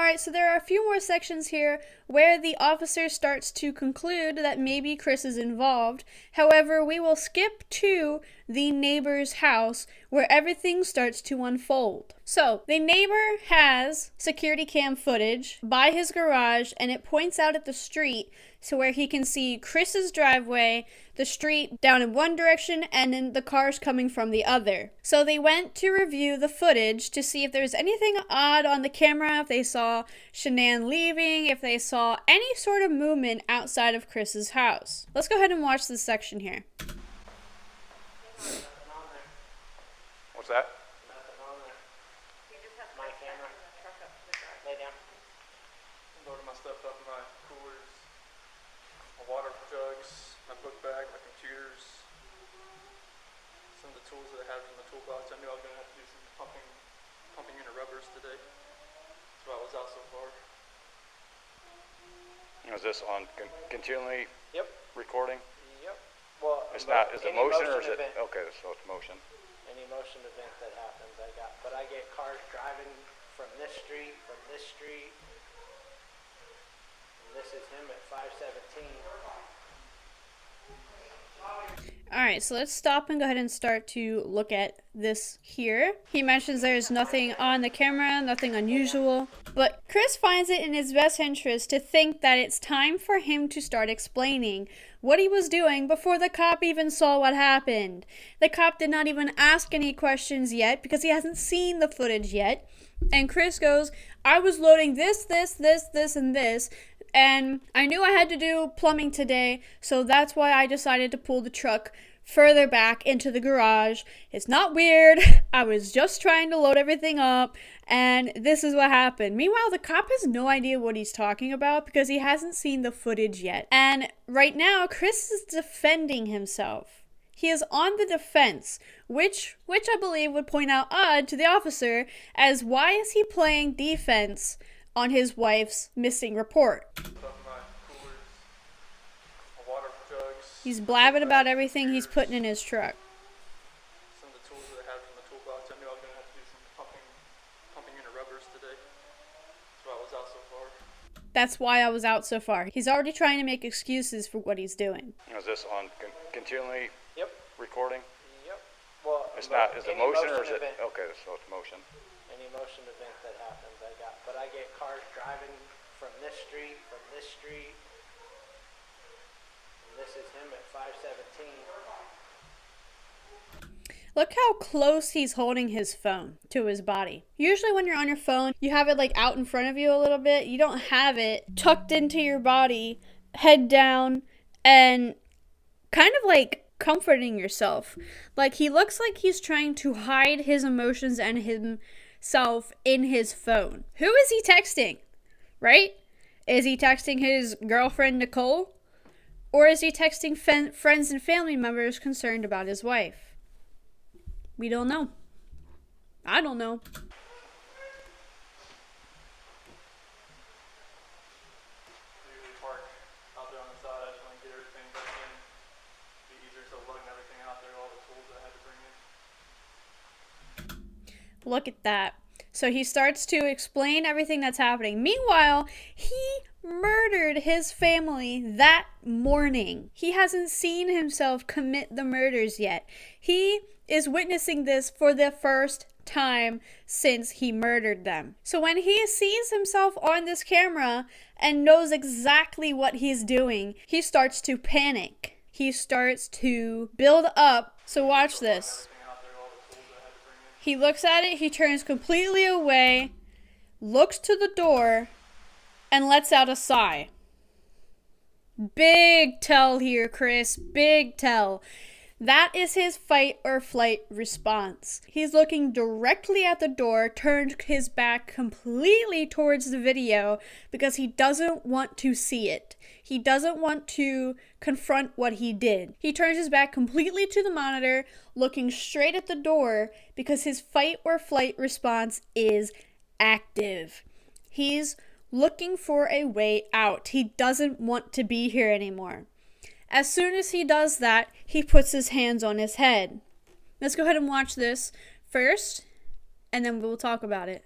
Alright, so there are a few more sections here where the officer starts to conclude that maybe Chris is involved. However, we will skip to the neighbor's house where everything starts to unfold. So, the neighbor has security cam footage by his garage, and it points out at the street to where he can see Chris's driveway, the street down in one direction, and then the cars coming from the other. So they went to review the footage to see if there was anything odd on the camera, if they saw Shannan leaving, if they saw any sort of movement outside of Chris's house. Let's go ahead and watch this section here. What's that? Nothing on there. My camera. Lay down. Loaded my stuff up in my coolers, my water jugs, my book bag, my computers, some of the tools that I have in the toolbox. I knew I was going to have to do some pumping unit rubbers today. That's why I was out so far. Is this on continually Yep. recording? Yep. Well, It's not, is it motion or is it? event, Okay, so it's motion. Any motion event that happens, but I get cars driving from this street, and this is him at 517. Alright, so let's stop and go ahead and start to look at this here. He mentions there's nothing on the camera, nothing unusual, but Chris finds it in his best interest to think that it's time for him to start explaining what he was doing before the cop even saw what happened. The cop did not even ask any questions yet because he hasn't seen the footage yet, and Chris goes, I was loading this, and this, and I knew I had to do plumbing today, so that's why I decided to pull the truck further back into the garage. It's not weird. I was just trying to load everything up, and this is what happened. Meanwhile, the cop has no idea what he's talking about because he hasn't seen the footage yet. And right now, Chris is defending himself. He is on the defense, which I believe would point out odd to the officer, as why is he playing defense on his wife's missing report? He's blabbing about everything he's putting in his truck. Some of the tools that I have in the toolbox. I knew I was going to have to do some pumping unit rubbers today. That's why I was out so far. That's why I was out so far. He's already trying to make excuses for what he's doing. Is this on continually Yep. recording? Yep. Well, It's not, is it motion or is it? event, Okay, so it's motion. Any motion event that happens, but I get cars driving from this street, and this is him at 517. Look how close he's holding his phone to his body. Usually when you're on your phone, you have it like out in front of you a little bit. You don't have it tucked into your body, head down, and kind of like comforting yourself. Like he looks like he's trying to hide his emotions and himself in his phone. Who is he texting? Right? Is he texting his girlfriend Nicole? Or is he texting friends and family members concerned about his wife? We don't know. I don't know. Usually park out there on the side. I just want to get everything back in. Be easier, so lugging everything out there, all the tools that I had to bring in. Look at that. So he starts to explain everything that's happening. Meanwhile, he murdered his family that morning. He hasn't seen himself commit the murders yet. He is witnessing this for the first time since he murdered them. So when he sees himself on this camera and knows exactly what he's doing, he starts to panic. He starts to build up. So watch this. He looks at it, he turns completely away, looks to the door, and lets out a sigh. Big tell here, Chris. Big tell. That is his fight or flight response. He's looking directly at the door, turned his back completely towards the video because he doesn't want to see it. He doesn't want to confront what he did. He turns his back completely to the monitor, looking straight at the door because his fight or flight response is active. He's looking for a way out. He doesn't want to be here anymore. As soon as he does that, he puts his hands on his head. Let's go ahead and watch this first, and then we'll talk about it.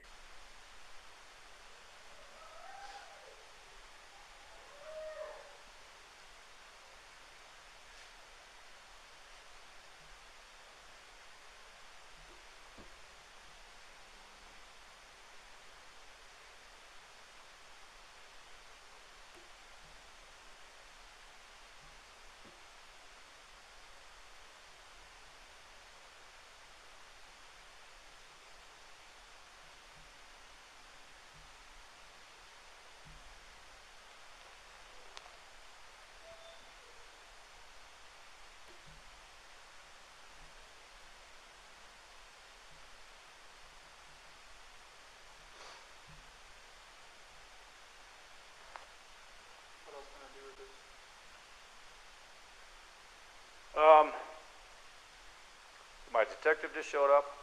My detective just showed up,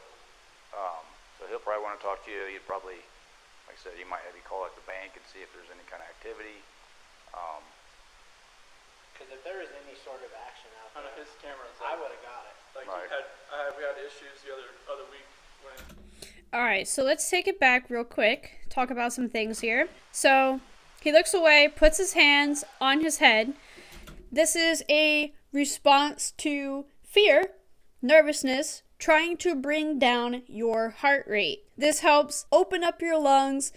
so he'll probably want to talk to you. He'd probably, like I said, he might have you call at the bank and see if there's any kind of activity. Because if there was any sort of action out On there, his cameras, I would have got it. like Right. we had issues the other week when. Alright, so let's take it back real quick. Talk about some things here. So, he looks away, puts his hands on his head. This is a response to fear, nervousness, trying to bring down your heart rate. This helps open up your lungs,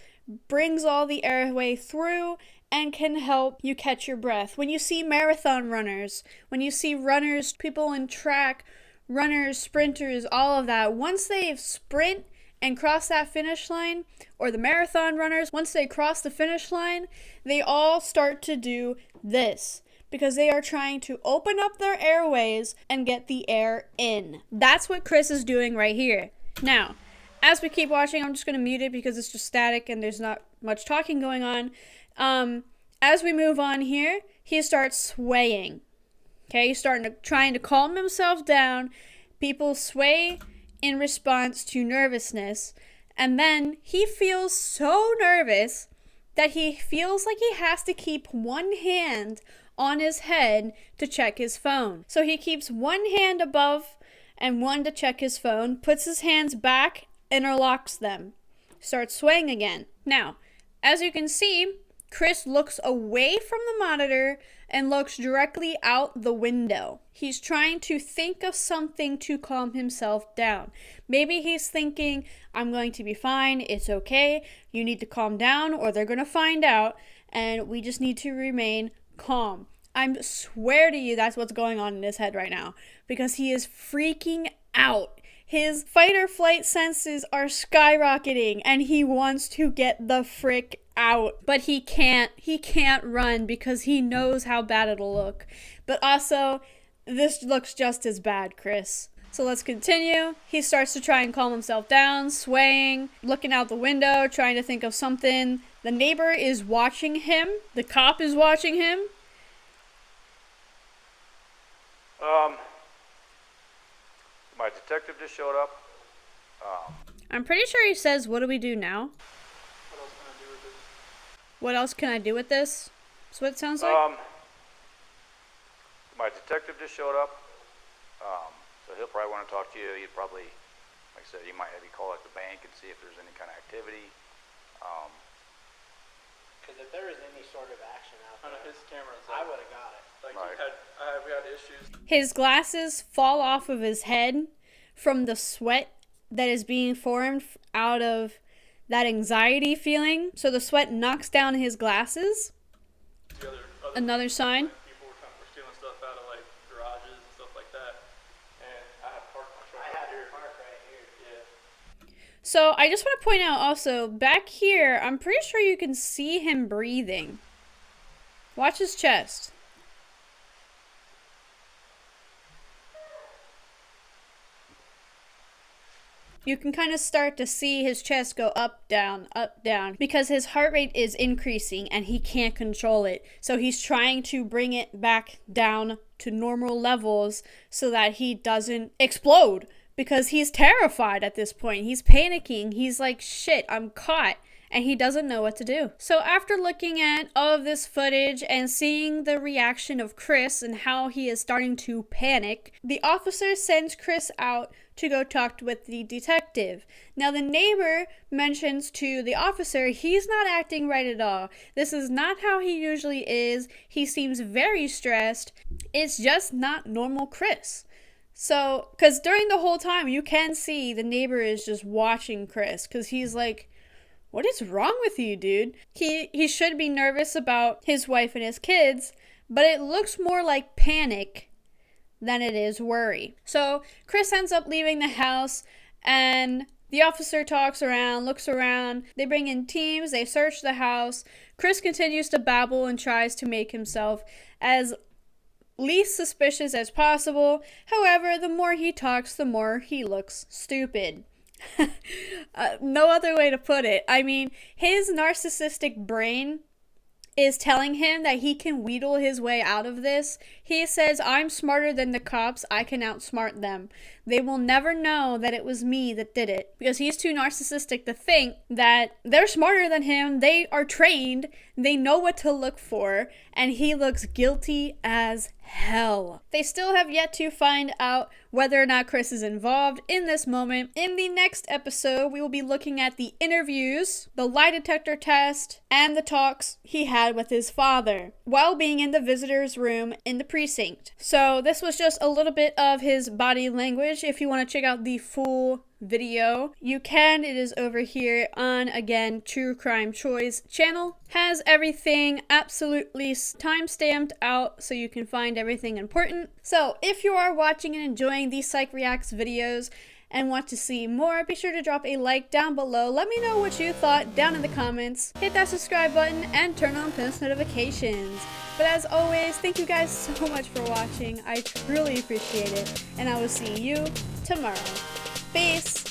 brings all the airway through, and can help you catch your breath. When you see marathon runners, when you see runners, people in track, runners, sprinters, all of that, once they sprint and cross that finish line, or the marathon runners, once they cross the finish line, they all start to do this because they are trying to open up their airways and get the air in. That's what Chris is doing right here. Now, as we keep watching, I'm just going to mute it because it's just static and there's not much talking going on. As we move on here, he starts swaying. Okay, he's trying to calm himself down. People sway in response to nervousness, and then he feels so nervous that he feels like he has to keep one hand on his head to check his phone. So he keeps one hand above and one to check his phone, puts his hands back, interlocks them, starts swaying again. Now, as you can see, Chris looks away from the monitor and looks directly out the window. He's trying to think of something to calm himself down. Maybe he's thinking, I'm going to be fine, it's okay, you need to calm down or they're going to find out, and we just need to remain calm. I swear to you that's what's going on in his head right now, because he is freaking out. His fight or flight senses are skyrocketing and he wants to get the frick out, but he can't run because he knows how bad it'll look. But also, this looks just as bad, Chris. So let's continue. He starts to try and calm himself down, swaying, looking out the window, trying to think of something. The neighbor is watching him. The cop is watching him. My detective just showed up. I'm pretty sure he says, what do we do now? What else can I do with this? What else can I do with this? That's what it sounds like? My detective just showed up, so he'll probably want to talk to you. He'd probably, like I said, he might have you call at the bank and see if there's any kind of activity. Because if there was any sort of action out On there, his cameras, I would have got it. like Right. we had issues. His glasses fall off of his head from the sweat that is being formed out of that anxiety feeling. So the sweat knocks down his glasses. The other Another sign. people were stealing stuff out of like garages and stuff like that, and I had parked my truck I right had here. to park right here. Yeah. So I just want to point out also, back here, I'm pretty sure you can see him breathing. Watch his chest. You can kind of start to see his chest go up, down, because his heart rate is increasing and he can't control it. So he's trying to bring it back down to normal levels so that he doesn't explode, because he's terrified at this point. He's panicking. He's like, shit, I'm caught. And he doesn't know what to do. So after looking at all of this footage and seeing the reaction of Chris and how he is starting to panic, the officer sends Chris out to go talk with the detective. Now the neighbor mentions to the officer he's not acting right at all. This is not how he usually is. He seems very stressed. It's just not normal Chris. So, because during the whole time you can see the neighbor is just watching Chris, because he's like, what is wrong with you, dude? He should be nervous about his wife and his kids, but it looks more like panic than it is worry. So Chris ends up leaving the house, and the officer talks around, looks around. They bring in teams, they search the house. Chris continues to babble and tries to make himself as least suspicious as possible. However, the more he talks, the more he looks stupid. No other way to put it. I mean, his narcissistic brain is telling him that he can wheedle his way out of this. He says, I'm smarter than the cops. I can outsmart them. They will never know that it was me that did it, because he's too narcissistic to think that they're smarter than him. They are trained. They know what to look for, and he looks guilty as hell. They still have yet to find out whether or not Chris is involved in this moment. In the next episode, we will be looking at the interviews, the lie detector test, and the talks he had with his father while being in the visitor's room in the precinct. So this was just a little bit of his body language. If you want to check out the full video, you can. It is over here on, again, True Crime Troy's channel. Has everything absolutely time-stamped out so you can find everything important. So if you are watching and enjoying these Psych Reacts videos and want to see more, be sure to drop a like down below. Let me know what you thought down in the comments. Hit that subscribe button and turn on post notifications. But as always, thank you guys so much for watching. I truly appreciate it, and I will see you tomorrow. Peace!